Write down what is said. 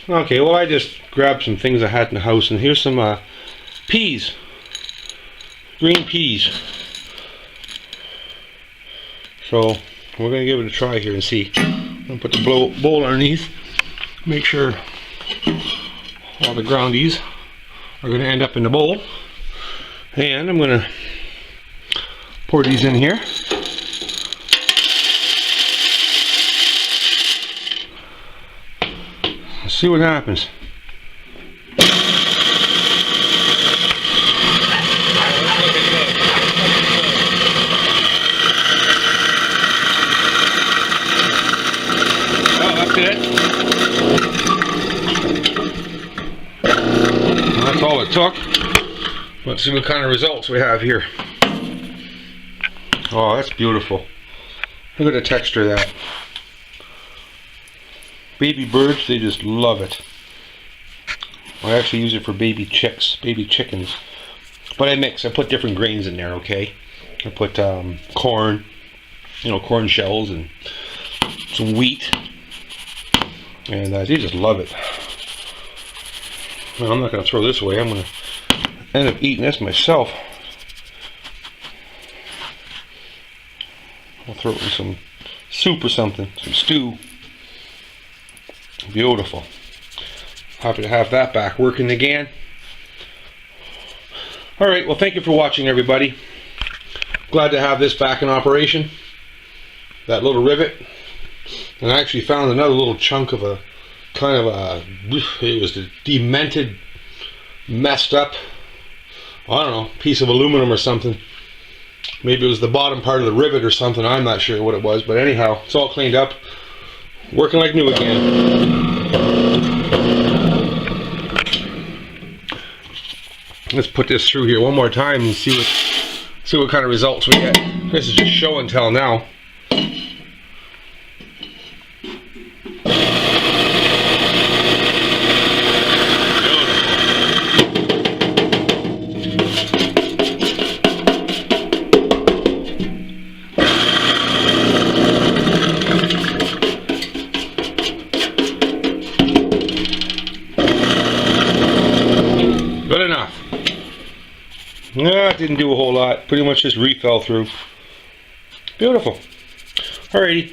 Okay, well I just grabbed some things I had in the house, and here's some peas. Green peas. So we're going to give it a try here and see. I'm going to put the bowl underneath. Make sure all the groundies are going to end up in the bowl. And I'm going to pour these in here. Let's see what happens. Well, that's it. Well, that's all it took. Let's see what kind of results we have here. Oh, that's beautiful. Look at the texture of that. Baby birds, they just love it. I actually use it for baby chicks, baby chickens. But I mix, I put different grains in there, okay? I put corn, corn shells and some wheat. And they just love it. Well, I'm not going to throw this away. I'm going to end up eating this myself. I'll throw it in some soup or something, some stew. Beautiful. Happy to have that back working again. Alright, well thank you for watching, everybody. Glad to have this back in operation. That little rivet. And I actually found another little chunk of a kind of a, it was demented, messed up, I don't know, piece of aluminum or something. Maybe it was the bottom part of the rivet or something. I'm not sure what it was, but anyhow, it's all cleaned up. Working like new again. Let's put this through here one more time and see what kind of results we get. This is just show and tell now. Good enough. No, it didn't do a whole lot. Pretty much just refell through. Beautiful. Alrighty.